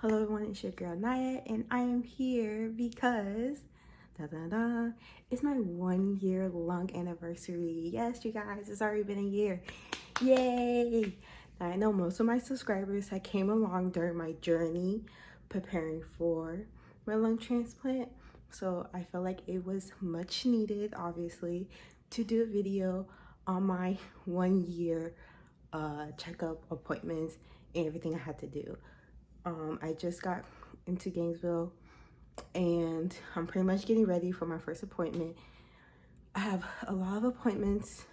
Hello everyone, it's your girl Naya, and I am here because it's my 1 year long anniversary. Yes, you guys, it's already been a year. Yay! Now, I know most of my subscribers that came along during my journey preparing for my lung transplant, so I felt like it was much needed, obviously, to do a video on my 1 year checkup appointments and everything I had to do. I just got into Gainesville and I'm pretty much getting ready for my first appointment. I have a lot of appointments.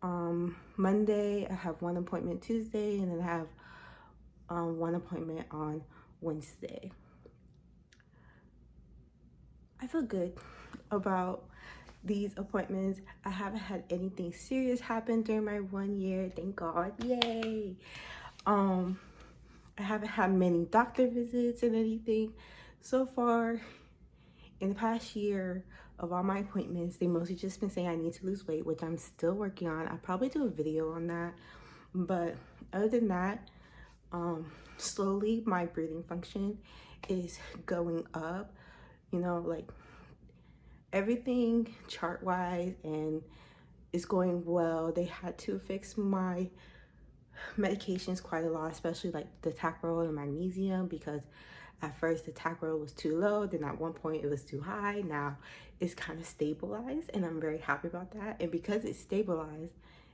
Monday, I have one appointment Tuesday, and then I have one appointment on Wednesday. I feel good about these appointments. I haven't had anything serious happen during my 1 year, thank God, yay. I haven't had many doctor visits and anything. So far, in the past year of all my appointments, they mostly just been saying I need to lose weight, which I'm still working on. I'll probably do a video on that. But other than that, slowly my breathing function is going up. You know, like everything chart-wise and is going well. They had to fix my medications quite a lot, especially like the Tacrol and magnesium, because at first the Tacrol was too low, then at one point it was too high. Now it's kind of stabilized and I'm very happy about that. And because it's stabilized,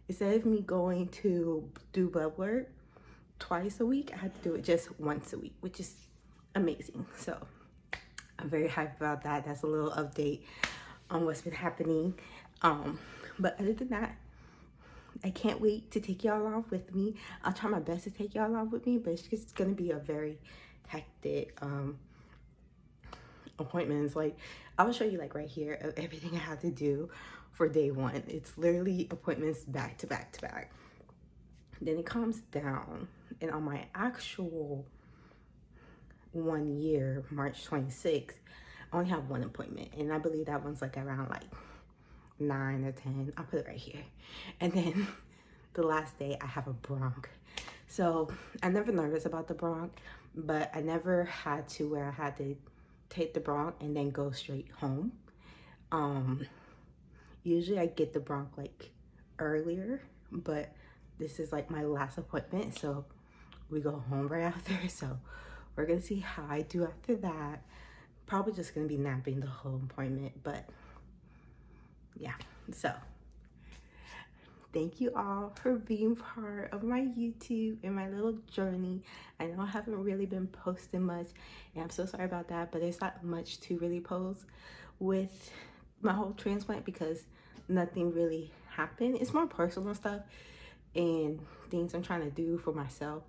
instead of me going to do blood work twice a week, I had to do it just once a week, which is amazing. So I'm very happy about that. That's a little update on what's been happening. But other than that, I can't wait to take y'all along with me. I'll try my best to take y'all along with me, but it's just gonna be a very hectic appointments. Like, I will show you like right here of everything I have to do for day one. It's literally appointments back to back to back. Then it calms down, and on my actual 1 year, March 26th, I only have one appointment, and I believe that one's like around like 9 or 10. I'll put it right here. And then the last day I have a bronch. So I'm never nervous about the bronch, but I never had to where I had to take the bronch and then go straight home. Usually I get the bronch like earlier, but this is like my last appointment, so we go home right after. So we're gonna see how I do after that. Probably just gonna be napping the whole appointment, but yeah. So thank you all for being part of my YouTube and my little journey. I know I haven't really been posting much, and I'm so sorry about that, but there's not much to really post with my whole transplant because nothing really happened. It's more personal stuff and things I'm trying to do for myself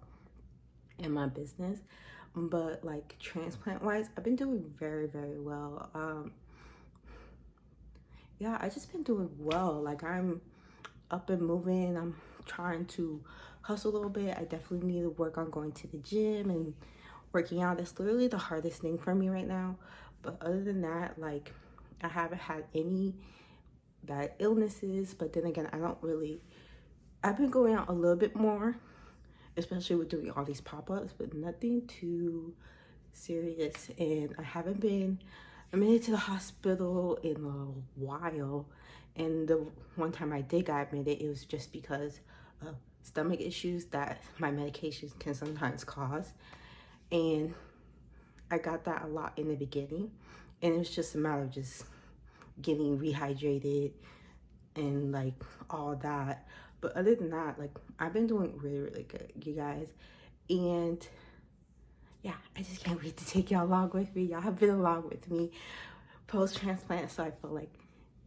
and my business. But like transplant wise, I've been doing very, very well. Yeah, I just been doing well. Like, I'm up and moving. I'm trying to hustle a little bit. I definitely need to work on going to the gym and working out. That's literally the hardest thing for me right now. But other than that, like, I haven't had any bad illnesses. But then again, I've been going out a little bit more, especially with doing all these pop-ups, but nothing too serious. And I haven't been admitted to the hospital in a while, and the one time I did get admitted, it was just because of stomach issues that my medications can sometimes cause, and I got that a lot in the beginning, and it was just a matter of just getting rehydrated and like all that. But other than that, like, I've been doing really, really good, you guys. And yeah, I just can't wait to take y'all along with me. Y'all have been along with me post-transplant, so I feel like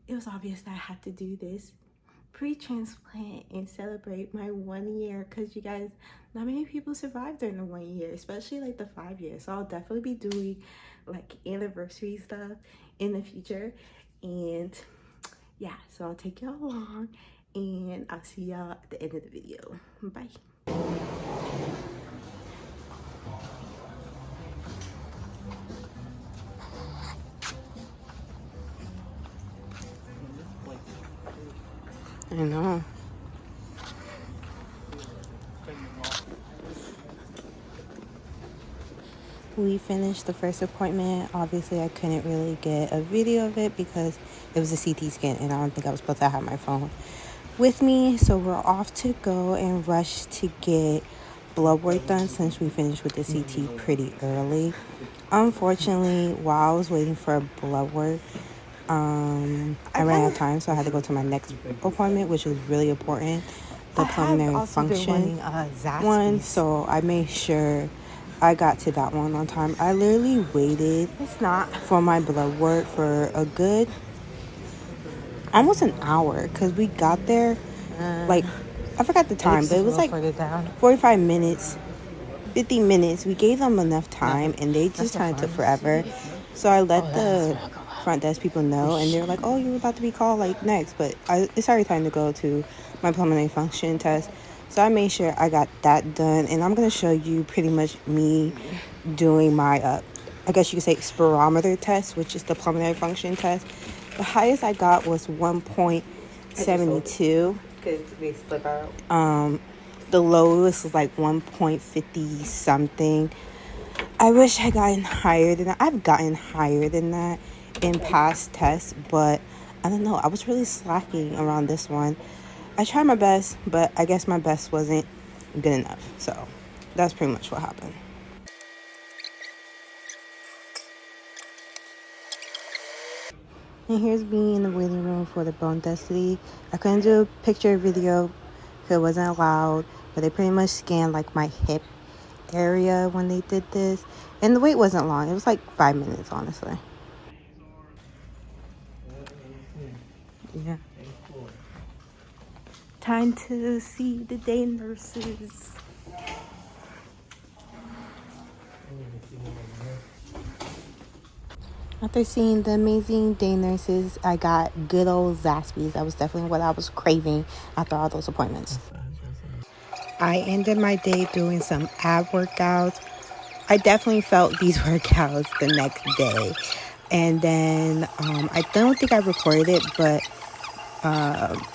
it was obvious that I had to do this pre-transplant and celebrate my 1 year, because you guys, not many people survived during the 1 year, especially like the 5 years. So I'll definitely be doing like anniversary stuff in the future. And yeah, so I'll take y'all along, and I'll see y'all at the end of the video. Bye. I know. We finished the first appointment. Obviously, I couldn't really get a video of it because it was a CT scan and I don't think I was supposed to have my phone with me. So we're off to go and rush to get blood work done since we finished with the CT pretty early. Unfortunately, while I was waiting for blood work, I ran out of time, so I had to go to my next appointment, which was really important, the pulmonary function one. So I made sure I got to that one on time. I literally waited for my blood work for a good almost an hour because we got there like I forgot the time, but it was like 45 minutes, 50 minutes. We gave them enough time and they just kind of took forever. So I let the front desk people know and they were like, oh, you're about to be called like next. But it's already time to go to my pulmonary function test. So I made sure I got that done. And I'm going to show you pretty much me doing my, I guess you could say, spirometer test, which is the pulmonary function test. The highest I got was 1.72. The lowest was like 1.50 something. I wish I gotten higher than that. I've gotten higher than that in past tests, but I don't know. I was really slacking around this one. I tried my best, but I guess my best wasn't good enough. So that's pretty much what happened. And here's me in the waiting room for the bone density. I couldn't do a picture or video because it wasn't allowed, but they pretty much scanned like my hip area when they did this. And the wait wasn't long. It was like 5 minutes, honestly. Yeah. Time to see the day nurses. After seeing the amazing day nurses, I got good old Zaxby's. That was definitely what I was craving after all those appointments. I ended my day doing some ab workouts. I definitely felt these workouts the next day. And then I don't think I recorded it, but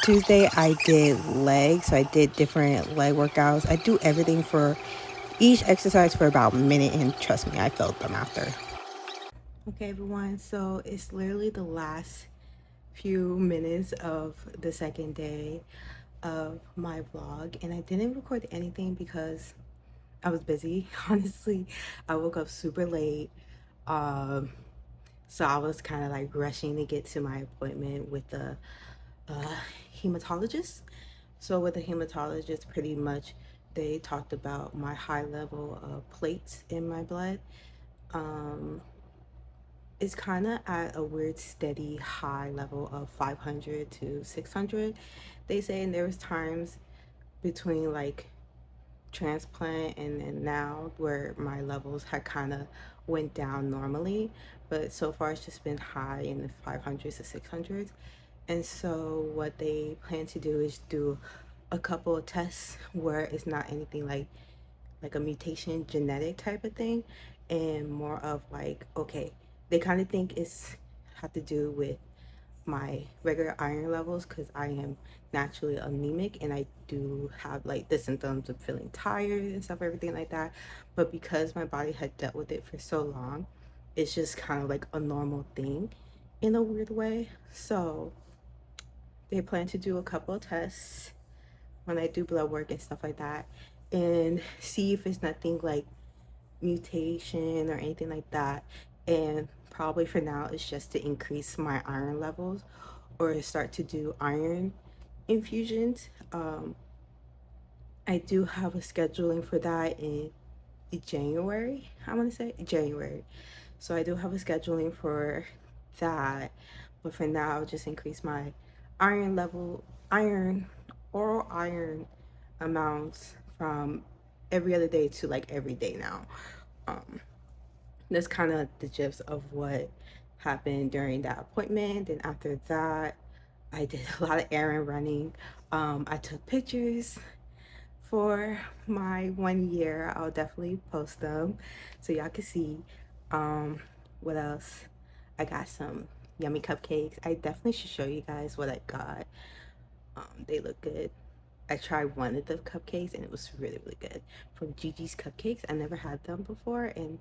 Tuesday I did legs. So I did different leg workouts. I do everything for each exercise for about a minute, and trust me, I felt them after. Okay, everyone, so it's literally the last few minutes of the second day of my vlog, and I didn't record anything because I was busy. Honestly, I woke up super late, so I was kind of like rushing to get to my appointment with the hematologist. So with the hematologist, pretty much they talked about my high level of plates in my blood. It's kind of at a weird steady high level of 500 to 600, they say. And there was times between like transplant and then now where my levels had kind of went down normally, but so far it's just been high in the 500s to 600s. And so what they plan to do is do a couple of tests where it's not anything like a mutation genetic type of thing, and more of like, okay, they kind of think it's have to do with my regular iron levels because I am naturally anemic and I do have like the symptoms of feeling tired and stuff, everything like that. But because my body had dealt with it for so long, it's just kind of like a normal thing in a weird way. So they plan to do a couple of tests when I do blood work and stuff like that, and see if it's nothing like mutation or anything like that. And probably for now it's just to increase my iron levels or start to do iron infusions. I do have a scheduling for that in January. I want to say January. So I do have a scheduling for that. But for now, I'll just increase my iron level, oral iron amounts from every other day to like every day now. That's kind of the gist of what happened during that appointment. And after that, I did a lot of errand running. I took pictures for my 1 year. I'll definitely post them so y'all can see. What else? I got some yummy cupcakes. I definitely should show you guys what I got. They look good. I tried one of the cupcakes and it was really, really good. From Gigi's Cupcakes. I never had them before and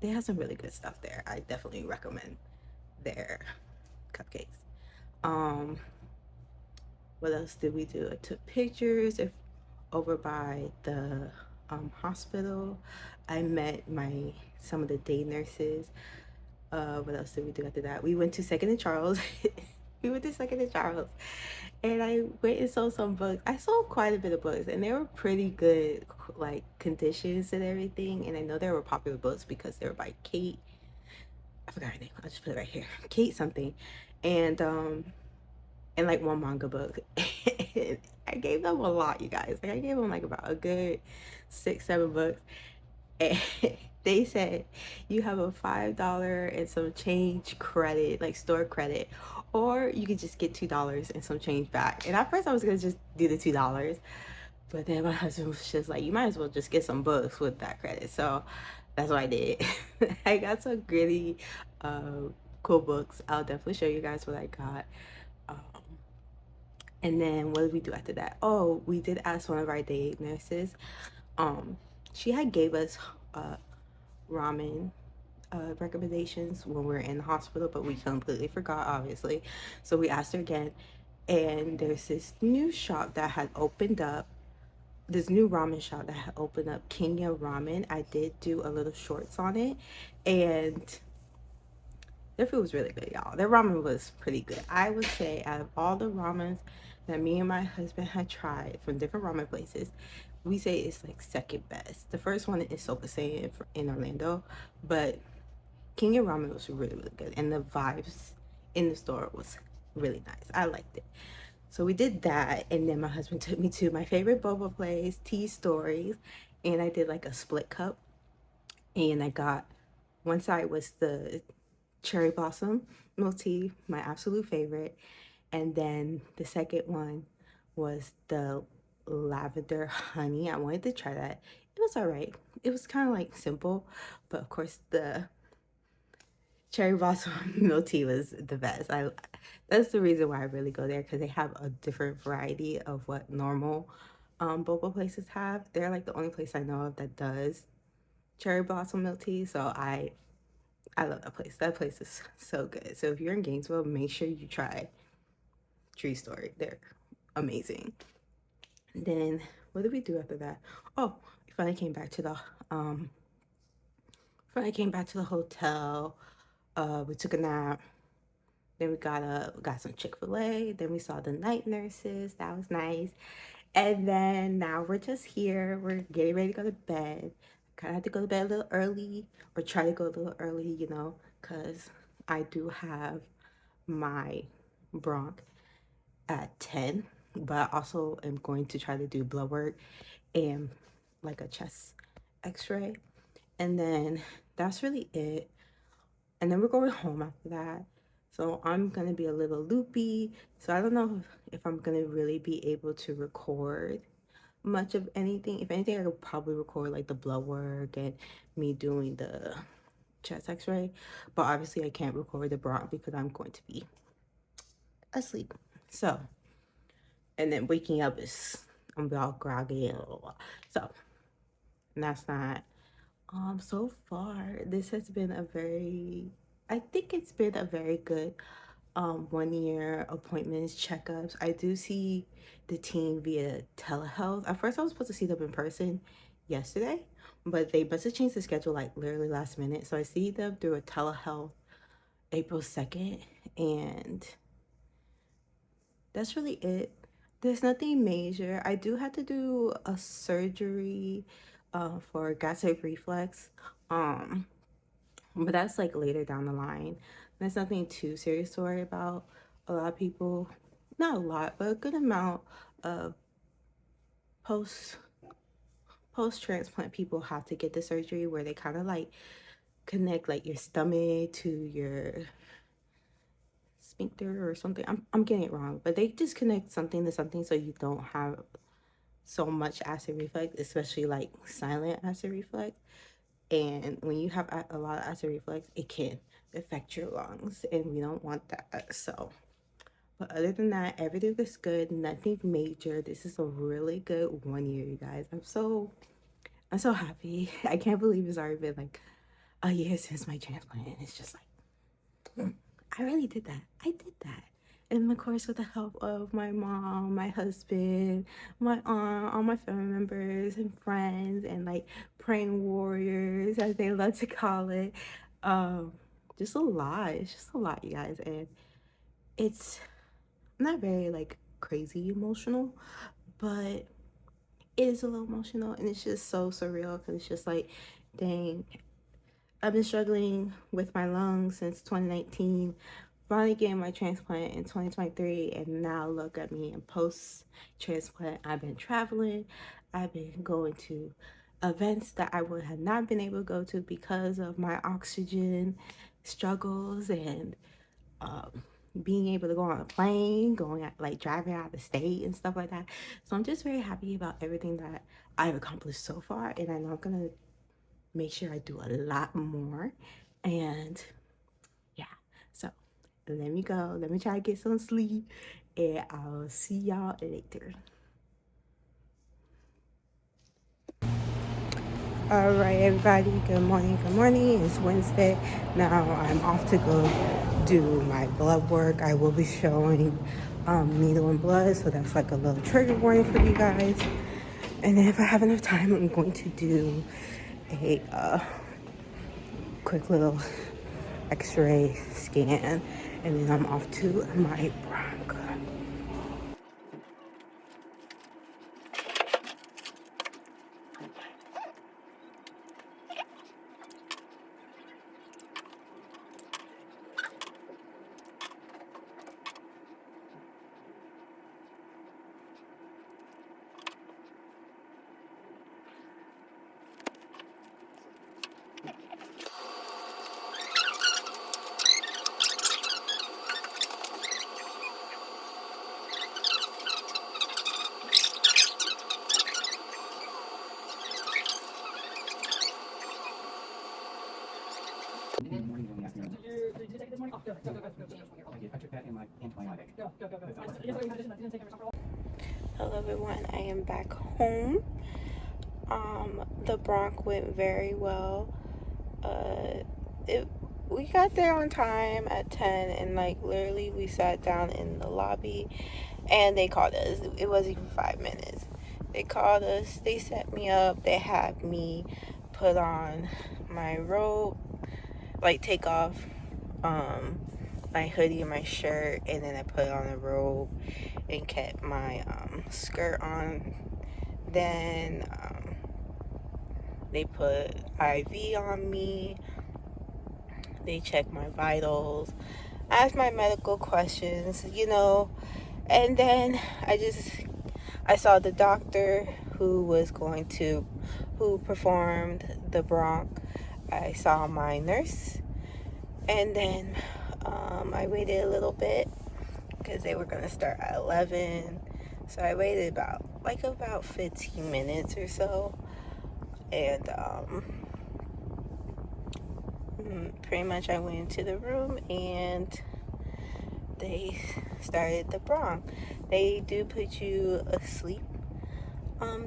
they have some really good stuff there. I definitely recommend their cupcakes. Um, what else did we do? I took pictures if over by the hospital. I met my some of the day nurses. What else did we do after that? We went to Second and Charles. We went to Second and Charles, and I went and sold some books. I sold quite a bit of books, and they were pretty good, like conditions and everything. And I know they were popular books because they were by Kate. I forgot her name. I'll just put it right here. Kate something, and like one manga book. I gave them a lot, you guys. Like I gave them like about a good 6, 7 books. And they said you have a $5 and some change credit, like store credit, or you could just get $2 and some change back. And at first I was gonna just do the $2, but then my husband was just like, you might as well just get some books with that credit. So that's what I did. I got some really cool books. I'll definitely show you guys what I got. Um, and then what did we do after that? Oh, we did ask one of our day nurses. Um, she had gave us ramen recommendations when we were in the hospital, but we completely forgot, obviously. So we asked her again, and there's this new shop that had opened up. This new ramen shop that had opened up, Kenya Ramen. I did do a little shorts on it, and their food was really good, y'all. Their ramen was pretty good. I would say out of all the ramens that me and my husband had tried from different ramen places, we say it's like second best. The first one is Soka in Orlando, but Kenya Ramen was really, really good. And the vibes in the store was really nice. I liked it. So we did that. And then my husband took me to my favorite boba place, Tea Stories. And I did like a split cup. And I got one side was the cherry blossom milk tea, my absolute favorite. And then the second one was the lavender honey. I wanted to try that. It was all right. It was kind of like simple, but of course the cherry blossom milk tea was the best. That's the reason why I really go there, because they have a different variety of what normal boba places have. They're like the only place I know of that does cherry blossom milk tea. So I love that place. That place is so good. So if you're in Gainesville, make sure you try Tree Story. They're amazing. And then what did we do after that? Oh, we finally came back to the hotel. We took a nap. Then we got some Chick-fil-A. Then we saw the night nurses. That was nice. And then now we're just here. We're getting ready to go to bed. Kind of have to go to bed a little early, or try to go a little early, because I do have my bronch at 10, but I also am going to try to do blood work and like a chest x-ray. And then that's really it. And then we're going home after that. So I'm going to be a little loopy. So I don't know if I'm going to really be able to record much of anything. If anything, I could probably record like the blood work and me doing the chest x-ray. But obviously I can't record the bronch because I'm going to be asleep. So, and then waking up I'm all groggy and blah, blah, blah. So, and that's not, so far, this has been I think it's been a very good 1 year appointments, checkups. I do see the team via telehealth. At first I was supposed to see them in person yesterday, but they must have changed the schedule like literally last minute. So I see them through a telehealth April 2nd, and that's really it. There's nothing major. I do have to do a surgery for gastric reflex. But that's like later down the line. There's nothing too serious to worry about. A lot of people, not a lot, but a good amount of post transplant people have to get the surgery where they kind of like connect like your stomach to your sphincter or something. I'm getting it wrong, but they just connect something to something so you don't have so much acid reflux, especially like silent acid reflux. And when you have a lot of acid reflux, it can affect your lungs, and we don't want that. So, but other than that, everything is good. Nothing major. This is a really good 1 year, you guys. I'm so happy. I can't believe it's already been like a year since my transplant, and it's just like, I really did that. I did that. And of course, with the help of my mom, my husband, my aunt, all my family members and friends, and like praying warriors, as they love to call it. Um, just a lot. It's just a lot, you guys. And it's not very like crazy emotional, but it is a little emotional, and it's just so surreal because it's just like, dang, I've been struggling with my lungs since 2019. Finally getting my transplant in 2023, and now look at me in post transplant. I've been traveling, I've been going to events that I would have not been able to go to because of my oxygen struggles, and um, being able to go on a plane, going out, like driving out of the state and stuff like that. So I'm just very happy about everything that I've accomplished so far, and I know I'm gonna make sure I do a lot more. And yeah, so let me go. Let me try to get some sleep, and I'll see y'all later. All right, everybody. Good morning. Good morning. It's Wednesday. Now I'm off to go do my blood work. I will be showing needle and blood, so that's like a little trigger warning for you guys. And then if I have enough time, I'm going to do a quick little x-ray scan, and then I'm off to my bronch. Hello everyone, I am back home. The bronch went very well. We got there on time at 10, and like literally we sat down in the lobby and they called us. It wasn't even 5 minutes. They called us, they set me up, they had me put on my robe, like take off my hoodie and my shirt, and then I put on a robe and kept my skirt on. Then they put IV on me. They checked my vitals, asked my medical questions, and then I saw the doctor who performed the bronch. I saw my nurse, and then I waited a little bit because they were gonna start at 11. So I waited about 15 minutes or so, and pretty much I went into the room and they started the bronch. They do put you asleep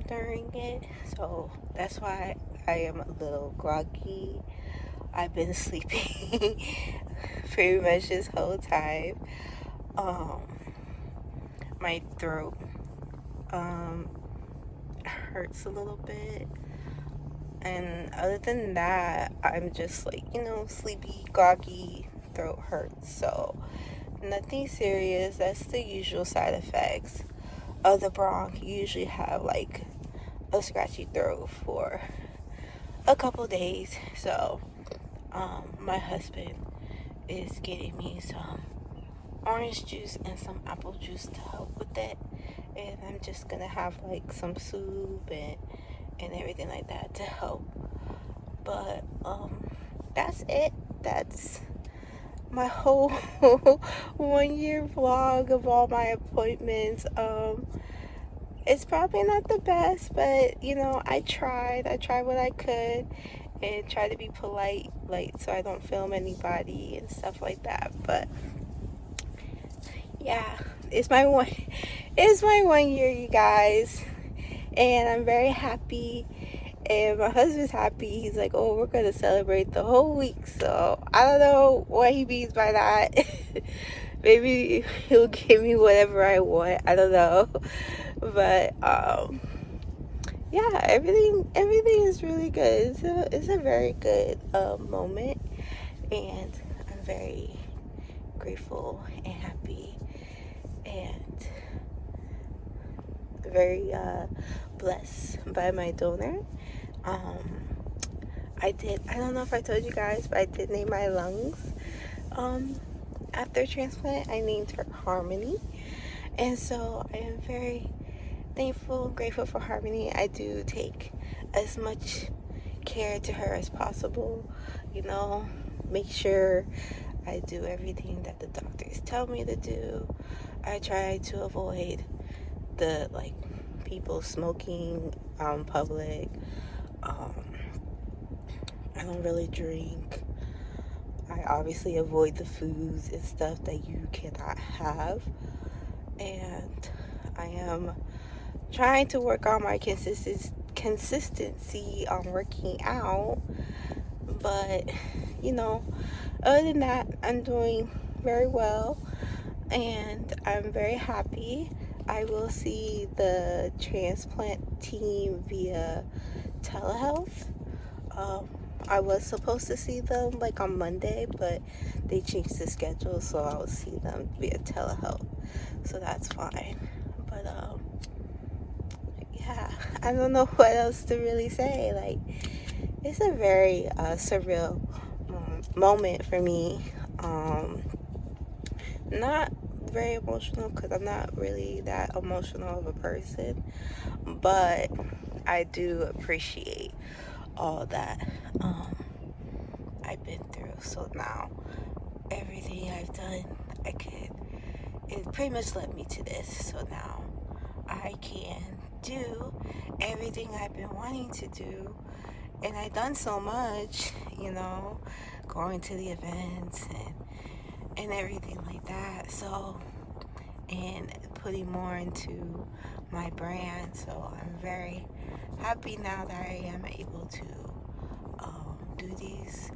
during it, so that's why I am a little groggy. I've been sleeping pretty much this whole time. My throat hurts a little bit, and other than that, I'm just like, sleepy, groggy, throat hurts. So nothing serious. That's the usual side effects of the bronch. You usually have like a scratchy throat for a couple days. So my husband is getting me some orange juice and some apple juice to help with that, and I'm just gonna have like some soup and everything like that to help. But that's it. That's my whole 1 year vlog of all my appointments. It's probably not the best, but I tried what I could and try to be polite, like, so I don't film anybody and stuff like that. But yeah, it's my 1 year, you guys, and I'm very happy. And my husband's happy. He's like, oh, we're going to celebrate the whole week. So I don't know what he means by that. Maybe he'll give me whatever I want. I don't know. But yeah, everything is really good. It's a very good moment, and I'm very grateful and happy and very blessed by my donor. I don't know if I told you guys, but I did name my lungs. After transplant, I named her Harmony. And so I am very thankful, grateful for Harmony. I do take as much care to her as possible, make sure I do everything that the doctors tell me to do. I try to avoid the people smoking public. I don't really drink. I obviously avoid the foods and stuff that you cannot have. And I am trying to work on my consistency on working out. But, other than that, I'm doing very well. And I'm very happy. I will see the transplant team via telehealth. I was supposed to see them on Monday, but they changed the schedule, so I'll see them via telehealth. So that's fine. But yeah, I don't know what else to really say. It's a very surreal moment for me. Not very emotional because I'm not really that emotional of a person, but I do appreciate all that I've been through. So now everything I've done, it pretty much led me to this. So now I can do everything I've been wanting to do, and I've done so much, going to the events and everything like that. So, and putting more into my brand. So I'm very happy now that I am able to do these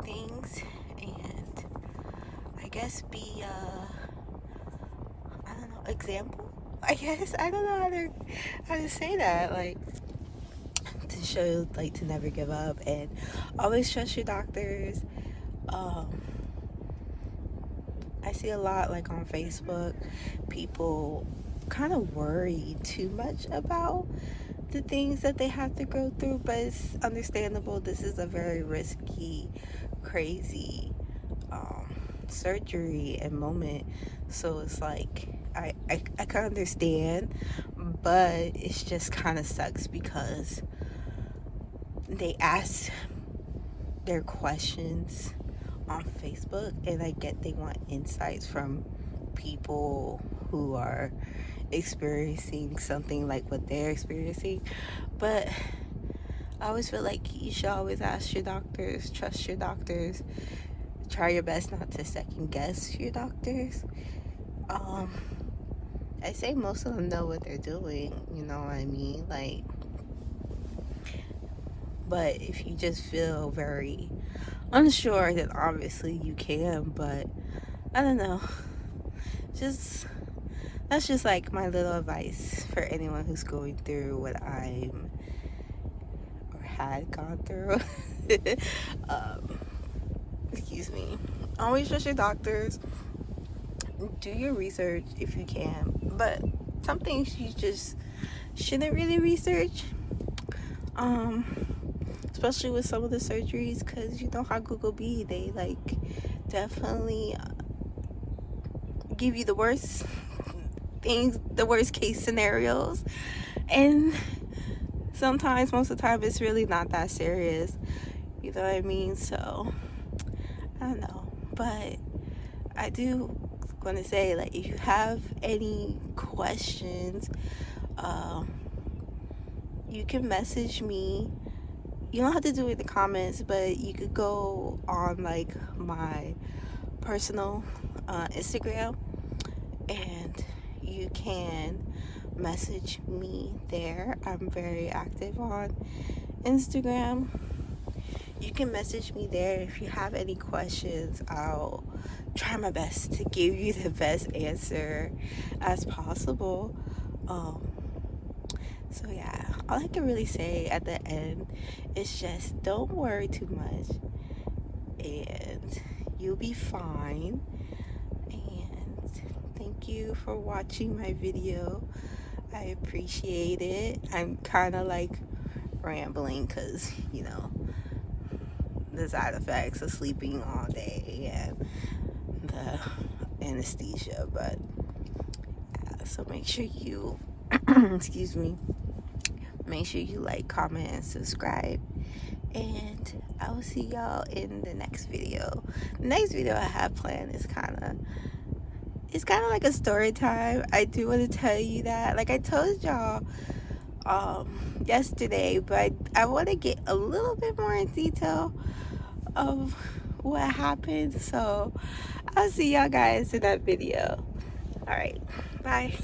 things and I guess be I don't know, example. I guess I don't know how to say that. To show to never give up and always trust your doctors. I see a lot on Facebook, people kind of worry too much about the things that they have to go through, but it's understandable. This is a very risky, crazy surgery and moment, so it's I can understand, but it's just kind of sucks because they ask their questions on Facebook, and I get they want insights from people who are experiencing something like what they're experiencing. But I always feel you should always ask your doctors, trust your doctors, try your best not to second guess your doctors. I say most of them know what they're doing, you know what I mean? But if you just feel very unsure, then obviously you can. But I don't know, that's just my little advice for anyone who's going through what I'm or had gone through. Excuse me. Always trust your doctors. Do your research if you can, but some things you just shouldn't really research, especially with some of the surgeries, because you know how Google be. They definitely give you the worst things, the worst case scenarios, and sometimes, most of the time, it's really not that serious, you know what I mean? So I don't know, but I do want to say, if you have any questions, you can message me. You don't have to do it in the comments, but you could go on my personal Instagram, and you can message me there. I'm very active on Instagram. You can message me there if you have any questions. I'll try my best to give you the best answer as possible. So yeah, all I can really say at the end is just don't worry too much and you'll be fine. And thank you for watching my video. I appreciate it. I'm kind of like rambling because, you know, the side effects of sleeping all day and the anesthesia. But yeah, so make sure you excuse me, make sure you like, comment, and subscribe, and I will see y'all in the next video. The next video I have planned is kind of like a story time. I do want to tell you that, like I told y'all yesterday, but I want to get a little bit more in detail of what happened. So I'll see y'all guys in that video. All right, bye.